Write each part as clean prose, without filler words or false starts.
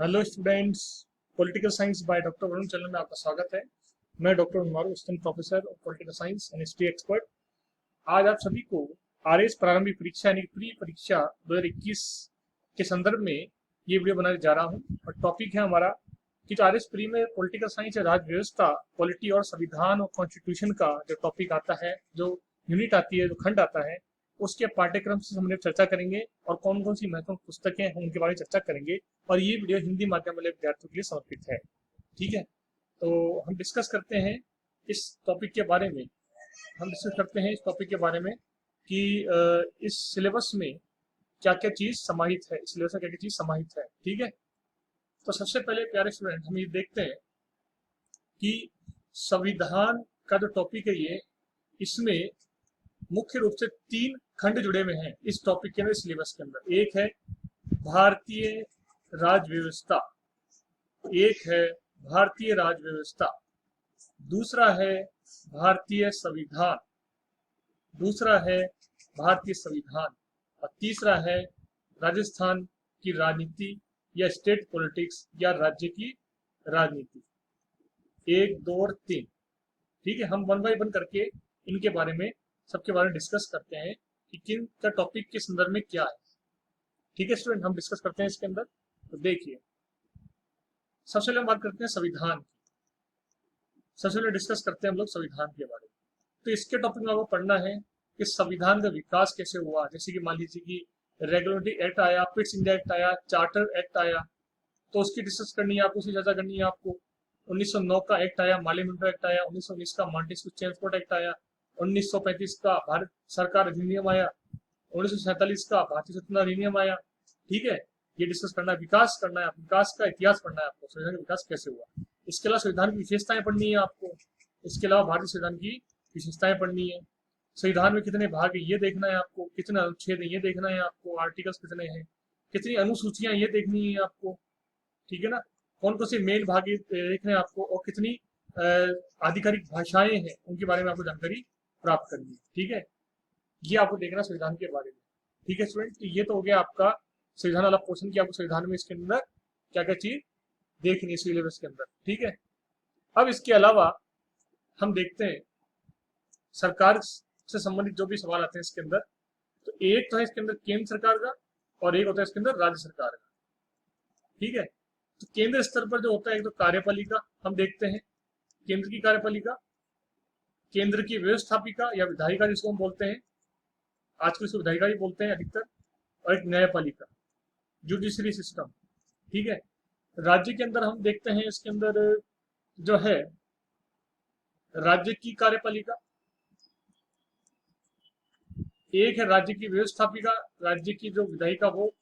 Hello students, political science by doctor Varun channel में आपका स्वागत है। मैं डॉक्टर उन्मारू, assistant professor of political science and history expert. आज आप सभी को आरएस प्रारंभिक परीक्षा यानी प्री परीक्षा 2021 के संदर्भ में ये वीडियो बनाने जा रहा हूँ। और टॉपिक है हमारा कि जो आरएस प्री में पॉलिटिकल साइंस या राज्य व्यवस्था, पॉलिटी और संविधान और कॉन्स्टिट्यूशन का जो टॉपिक आता है, जो यूनिट आती है, जो खंड आता है, उसके पाठ्यक्रम से हम चर्चा करेंगे और कौन कौन सी महत्वपूर्ण पुस्तकें हैं उनके बारे में चर्चा करेंगे। और ये वीडियो हिंदी माध्यम वाले विद्यार्थियों के लिए समर्पित है। ठीक है, तो हम डिस्कस करते हैं इस टॉपिक के बारे में। इस टॉपिक के बारे में कि इस सिलेबस में क्या क्या चीज समाहित है, इस सिलेबस में क्या क्या चीज समाहित है। ठीक है, तो सबसे पहले प्यारे स्टूडेंट हम ये देखते हैं कि संविधान का जो टॉपिक है ये, इसमें मुख्य रूप से 3 खंड जुड़े हुए हैं इस टॉपिक के अंदर, सिलेबस के अंदर। एक है भारतीय राज्य व्यवस्था, एक है भारतीय राज्य व्यवस्था, दूसरा है भारतीय संविधान, और तीसरा है राजस्थान की राजनीति या स्टेट पॉलिटिक्स या राज्य की राजनीति। 1, 2 और 3। ठीक है, हम वन बाय वन करके इनके बारे में, सबके बारे में डिस्कस करते हैं कि किन का टॉपिक के संदर्भ में क्या है। ठीक है स्टूडेंट, हम डिस्कस करते हैं इसके अंदर। तो देखिए, सबसे पहले हम बात करते हैं संविधान की। सबसे पहले डिस्कस करते हैं हम लोग संविधान के बारे में। तो इसके टॉपिक में आपको पढ़ना है कि संविधान का विकास कैसे हुआ। जैसे कि मान लीजिए कि रेगुलेटरी एक्ट आया, पिट्स इंडिया एक्ट आया, चार्टर एक्ट आया, तो उसकी डिस्कस करनी है आपको, उसकी चर्चा करनी है आपको। 1909 का एक्ट आया, माली मिंटो एक्ट आया, 1919 का मॉन्टेस्क्यू चेम्सफोर्ड एक्ट आया, 1935 का भारत सरकार अधिनियम आया, 1947 का भारतीय स्वतंत्रता अधिनियम आया। ठीक है, ये डिस्कस करना है, विकास करना है, विकास का इतिहास पढ़ना है आपको, संविधान का विकास कैसे हुआ। इसके अलावा संविधान की विशेषताएं पढ़नी है आपको। इसके अलावा भारतीय संविधान की विशेषताएं पढ़नी है। संविधान में कितने भाग है ये देखना है आपको, कितने अनुच्छेद है ये देखना है आपको, आर्टिकल्स कितने हैं, कितनी अनुसूचियां ये देखनी है आपको। ठीक है ना, कौन कौन से मेन भाग देखने हैं आपको, और कितनी आधिकारिक भाषाएं हैं उनके बारे में आपको जानकारी प्राप्त करनी है। ठीक है, ये आपको देखना संविधान के बारे में। ठीक है स्टूडेंट, तो ये तो हो गया आपका संविधान वाला पोर्शन, की आपको संविधान में इसके अंदर क्या क्या चीज देखनी है सिलेबस के अंदर। ठीक है, अब इसके अलावा हम देखते हैं सरकार से संबंधित जो भी सवाल आते हैं इसके अंदर। तो एक तो है इसके अंदर केंद्र सरकार का, और एक होता है इसके अंदर राज्य सरकार का। ठीक है, तो केंद्र स्तर पर जो होता है एक तो कार्यपालिका हम देखते हैं, केंद्र की कार्यपालिका, केंद्र की व्यवस्थापिका या विधायिका जिसको हम बोलते हैं, आजकल इसको विधायिका ही बोलते हैं अधिकतर, और एक न्यायपालिका, जुडिशरी सिस्टम। ठीक है, राज्य के अंदर हम देखते हैं इसके अंदर जो है राज्य की कार्यपालिका, एक है राज्य की व्यवस्थापिका, राज्य की जो विधायिका वो,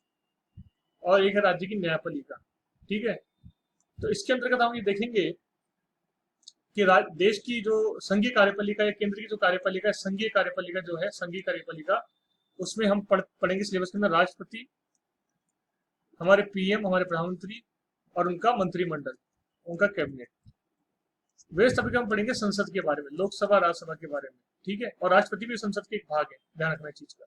और एक है राज्य की न्यायपालिका। ठीक है, तो इसके अंतर्गत हम ये देखेंगे कि देश की जो संघीय कार्यपालिका या केंद्र की जो कार्यपालिका है, संघीय कार्यपालिका जो है, संघीय कार्यपालिका, उसमें हम पढ़ेंगे सिलेबस के अंदर राष्ट्रपति, हमारे पीएम, हमारे प्रधानमंत्री और उनका मंत्रिमंडल, उनका कैबिनेट। व्यवस्थापिका हम पढ़ेंगे संसद के बारे में, लोकसभा राज्यसभा के बारे में। ठीक है, और राष्ट्रपति भी संसद के एक भाग है, ध्यान रखना चीज का।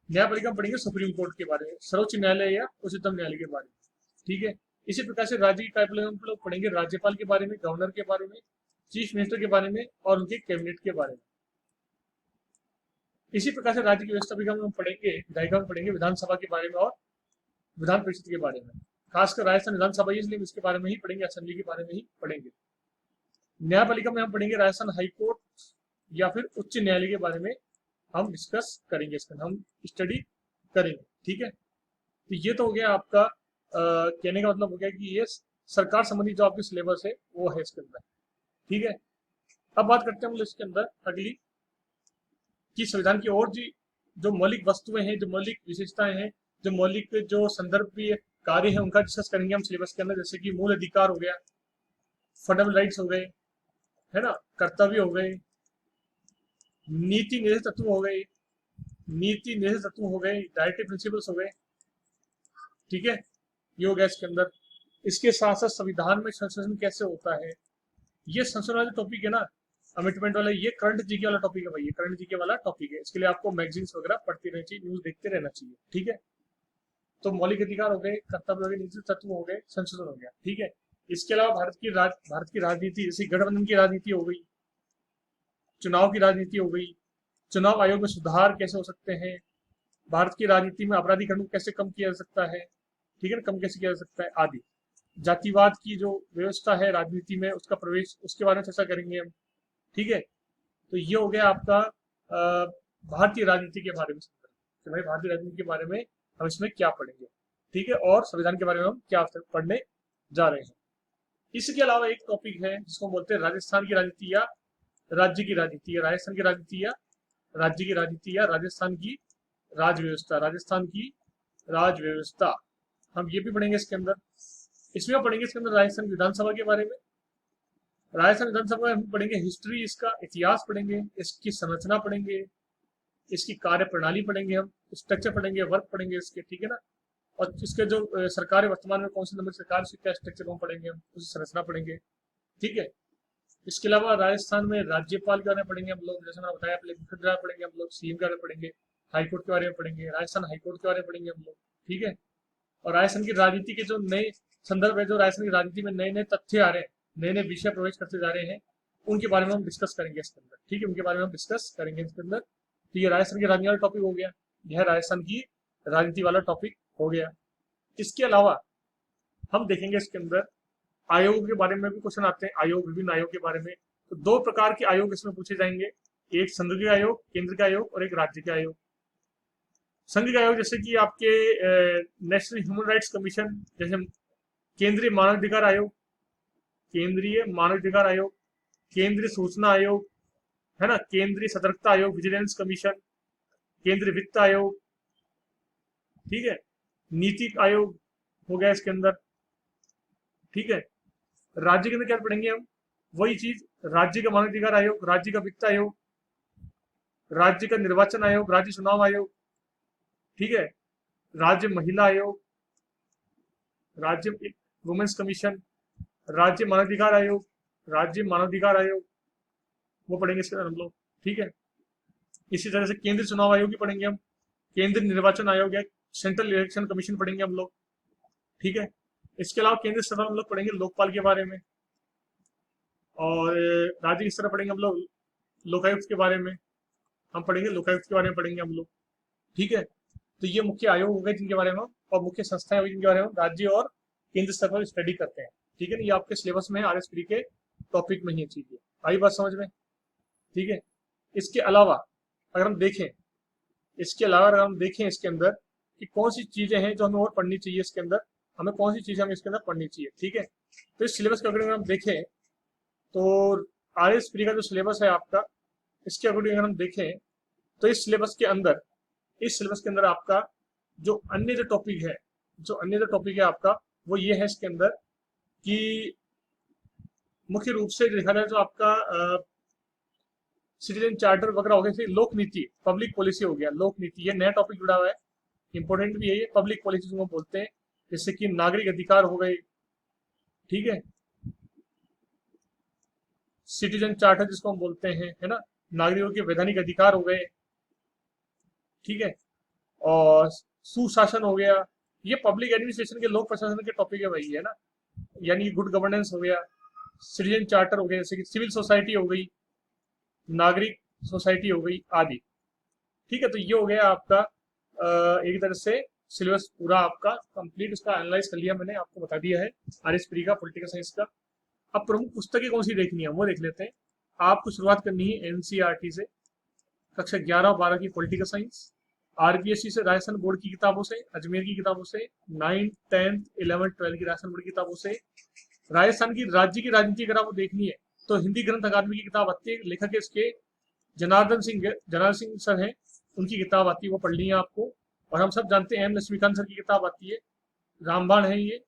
न्यायपालिका हम पढ़ेंगे सुप्रीम कोर्ट के बारे में, सर्वोच्च न्यायालय या उच्चतम न्यायालय के बारे में। ठीक है, इसी प्रकार से राज्य की कार्यपालिका हम लोग पढ़ेंगे राज्यपाल के बारे में, गवर्नर के बारे में, चीफ मिनिस्टर के बारे में और उनके कैबिनेट के बारे में। इसी प्रकार से राज्य की व्यवस्थापिका में हम पढ़ेंगे, विधायिका में पढ़ेंगे विधानसभा के बारे में और विधान परिषद के बारे में। खासकर राजस्थान विधानसभा इसलिए इसके बारे में ही पढ़ेंगे, असेंबली के बारे में ही पढ़ेंगे। न्यायपालिका में हम पढ़ेंगे राजस्थान हाईकोर्ट या फिर उच्च न्यायालय के बारे में हम डिस्कस करेंगे, इसमें हम स्टडी करेंगे। ठीक है, तो ये तो हो गया आपका कहने का मतलब हो गया कि ये सरकार संबंधी जो आपकी सिलेबस है वो है इसके अंदर। ठीक है, अब बात करते हैं हम इसके अंदर अगली कि संविधान की और जी जो मौलिक वस्तुएं हैं, जो मौलिक विशेषताएं हैं, जो मौलिक जो संदर्भीय कार्य है, उनका डिस्कस करेंगे हम सिलेबस के अंदर। जैसे कि मूल अधिकार हो गया, फंडामेंटल राइट्स हो गए, है ना, कर्तव्य हो गए, नीति निर्देश तत्व हो गए, डायरेक्टिव प्रिंसिपल्स हो गए। ठीक है, ये हो गया इसके अंदर। इसके साथ साथ संविधान में संशोधन कैसे होता है, ये संशोधन वाला टॉपिक है ना, अमेंडमेंट वाला, ये करंट जीके वाला टॉपिक है भाई, ये करंट जीके वाला टॉपिक है। इसके लिए आपको मैगजीन्स वगैरह पढ़ते रहना चाहिए, न्यूज देखते रहना चाहिए। ठीक है, तो मौलिक अधिकार हो गए, कर्तव्य हो गए, नीति तत्व हो गए, संशोधन हो गया। ठीक है, इसके अलावा भारत की राजनीति, जैसे गठबंधन की राजनीति हो गई, चुनाव की राजनीति हो गई, चुनाव आयोग में सुधार कैसे हो सकते हैं, भारत की राजनीति में आपराधिकरण को कैसे कम किया जा सकता है, ठीक है ना, कम कैसे किया जा सकता है आदि। जातिवाद की जो व्यवस्था है राजनीति में, उसका प्रवेश, उसके बारे में चर्चा करेंगे हम। ठीक है, तो ये हो गया आपका भारतीय राजनीति के बारे में। कि भाई भारतीय राजनीति के बारे में हम इसमें क्या पढ़ेंगे, ठीक है, और संविधान के बारे में हम क्या पढ़ने जा रहे हैं। इसके अलावा एक टॉपिक है जिसको हम बोलते हैं राजस्थान की राजनीति या राज्य की राजनीति, या राजस्थान की राजनीति या राज्य की राजनीति, या राजस्थान की राज व्यवस्था, राजस्थान की राज व्यवस्था। हम ये भी पढ़ेंगे इसके अंदर। इसमें हम पढ़ेंगे इसके अंदर राजस्थान विधानसभा के बारे में। राजस्थान विधानसभा में हम पढ़ेंगे हिस्ट्री, इसका इतिहास पढ़ेंगे, इसकी संरचना पढ़ेंगे, इसकी कार्य प्रणाली पढ़ेंगे, हम स्ट्रक्चर पढ़ेंगे, वर्क पढ़ेंगे इसके, ठीक है ना। और इसके जो सरकार है वर्तमान में कौन सी नंबर सरकार, उसकी क्या स्ट्रक्चर हम पढ़ेंगे, हम उसकी संरचना पढ़ेंगे। ठीक है, इसके अलावा राजस्थान में राज्यपाल के बारे में पढ़ेंगे हम लोग, जैसे मैंने बताया पहले, मुख्य द्वारा पढ़ेंगे हम लोग, सीएम के बारे में पढ़ेंगे, हाईकोर्ट के बारे में पढ़ेंगे, राजस्थान हाईकोर्ट के बारे में पढ़ेंगे हम लोग। ठीक है, और राजस्थान की राजनीति के जो नए संदर्भ है, जो राजस्थान की राजनीति में नए नए तथ्य आ रहे हैं, नए नए विषय प्रवेश करते जा रहे हैं, उनके बारे में हम डिस्कस करेंगे इसके अंदर। ठीक है, उनके बारे में हम डिस्कस करेंगे इसके अंदर। तो ये राजस्थान की राजनीति वाला टॉपिक हो गया, यह राजस्थान की राजनीति वाला टॉपिक हो गया। इसके अलावा हम देखेंगे इसके अंदर आयोग के बारे में भी क्वेश्चन आते हैं, आयोग, विभिन्न आयोग के बारे में। तो दो प्रकार के आयोग इसमें पूछे जाएंगे, एक संघ के आयोग, केंद्र का आयोग, और एक राज्य के आयोग। संघ के आयोग जैसे कि आपके नेशनल ह्यूमन राइट्स कमीशन, जैसे केंद्रीय मानवाधिकार आयोग, केंद्रीय मानवाधिकार आयोग, केंद्रीय सूचना आयोग, है ना, केंद्रीय सतर्कता आयोग, विजिलेंस कमीशन, केंद्रीय वित्त आयोग, ठीक है, नीति आयोग हो गया इसके अंदर। ठीक है, राज्य के अंदर क्या पढ़ेंगे हम, वही चीज, राज्य का मानवाधिकार आयोग, राज्य का वित्त आयोग, राज्य का निर्वाचन आयोग, राज्य चुनाव आयोग, ठीक है, राज्य महिला आयोग, राज्य वुमेन्स कमीशन, राज्य मानवाधिकार आयोग, राज्य मानवाधिकार आयोग, वो पढ़ेंगे इसके अंदर हम लोग। ठीक है, इसी तरह से केंद्रीय चुनाव आयोग भी पढ़ेंगे हम, केंद्रीय निर्वाचन आयोग या सेंट्रल इलेक्शन कमीशन पढ़ेंगे हम लोग। ठीक है, इसके अलावा केंद्रीय स्तर पर हम लोग पढ़ेंगे लोकपाल के बारे में, और राज्य स्तर पर पढ़ेंगे हम लोग लोकायुक्त के बारे में, हम पढ़ेंगे लोकायुक्त के बारे में पढ़ेंगे हम लोग। ठीक है, तो ये मुख्य आयोग हो गए जिनके बारे में, और मुख्य संस्थाएं हो गई जिनके बारे में राज्य और केंद्र स्तर पर स्टडी करते हैं। ठीक है ना, ये आपके सिलेबस में आरएसपी के टॉपिक में ही चीज है, आई बात समझ में। ठीक है, इसके अलावा अगर हम देखें, इसके अंदर कि कौन सी चीजें हैं जो हमें और पढ़नी चाहिए इसके अंदर, हमें कौन सी चीजें हमें इसके अंदर पढ़नी चाहिए। ठीक है, तो इस सिलेबस के अकॉर्डिंग हम देखें तो आरएसपी का जो सिलेबस है आपका, इसके अकॉर्डिंग अगर हम देखें तो इस सिलेबस के अंदर आपका जो अन्य जो टॉपिक है आपका, वो ये है इसके अंदर कि मुख्य रूप से देखा जाए तो आपका सिटीजन चार्टर वगैरह हो गया, फिर लोक नीति, पब्लिक पॉलिसी हो गया, लोक नीति, ये नया टॉपिक जुड़ा हुआ है, इंपॉर्टेंट भी है ये, पब्लिक पॉलिसी जिसको बोलते हैं, जैसे कि नागरिक अधिकार हो गए, ठीक है, सिटीजन चार्टर जिसको हम बोलते हैं, है ना, नागरिकों के वैधानिक अधिकार हो गए, ठीक है, और सुशासन हो गया, ये पब्लिक एडमिनिस्ट्रेशन के, लोक प्रशासन के टॉपिक है भाई, है ना, यानी गुड गवर्नेंस हो गया, सिटीजन चार्टर हो गया, जैसे कि सिविल सोसाइटी हो गई, नागरिक सोसाइटी हो गई आदि। ठीक है, तो ये हो गया आपका एक तरह से सिलेबस पूरा आपका कंप्लीट, उसका एनालाइज कर लिया मैंने, आपको बता दिया है आरएसपी का, पॉलिटिकल साइंस का। अब प्रमुख पुस्तकें कौन सी देखनी है वो देख लेते हैं। आपको शुरुआत करनी है एनसीईआरटी से, कक्षा 11 और 12 की पॉलिटिकल साइंस, आरबीएससी से राजस्थान बोर्ड की किताबों से, अजमेर की किताबों से, 9th 10th 11th 12th की राजस्थान बोर्ड की किताबों से। राजस्थान की राज्य की राजनीति अगर आपको देखनी है तो हिंदी ग्रंथ अकादमी की किताब आती है, लेखक है इसके जनार्दन सिंह सर हैं, उनकी किताब आती है, वो पढ़नी है आपको। और हम सब जानते हैं एम लक्ष्मीकांत सर की किताब आती है, रामबाण है ये,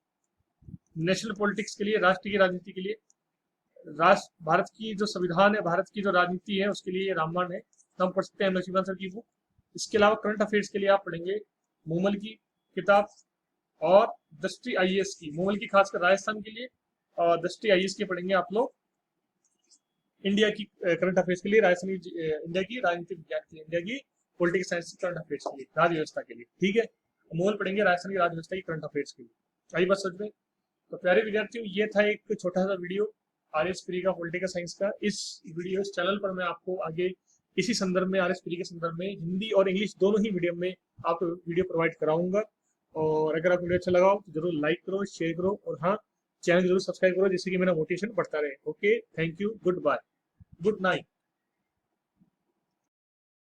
नेशनल पॉलिटिक्स के लिए, राष्ट्र की राजनीति के लिए, भारत की जो संविधान है, भारत की जो राजनीति है उसके लिए रामबाण है, तो हम पढ़ सकते हैं एम लक्ष्मीकांत सर की बुक। इसके अलावा करंट अफेयर्स के लिए आप पढ़ेंगे मूमल की किताब और दृष्टि आईएएस की, मूमल की खासकर राजस्थान के लिए, और दृष्टि आईएएस की पढ़ेंगे आप लोग इंडिया की करंट अफेयर्स के लिए, राजस्थान इंडिया की राजनीति विज्ञान के लिए, इंडिया की पॉलिटिकल साइंस करंट अफेयर्स के लिए, राज्य व्यवस्था के लिए। ठीक है, अमोल पढ़ेंगे राजस्थान की राजव्यवस्था की करंट अफेयर्स के लिए। आई बात समझ में? तो प्यारे विद्यार्थियों, ये था एक छोटा सा वीडियो आर एस प्री का पॉलिटिकल साइंस का। इस चैनल पर मैं आपको आगे इसी संदर्भ में, आर एस प्री के संदर्भ में, हिंदी और इंग्लिश दोनों ही मीडियम में आपको वीडियो प्रोवाइड कराऊंगा। और अगर आपको वीडियो अच्छा लगा हो तो जरूर लाइक करो, शेयर करो, और हाँ, चैनल जरूर सब्सक्राइब करो, जिससे कि मेरा मोटिवेशन बढ़ता रहे। Okay, thank you, goodbye, good night.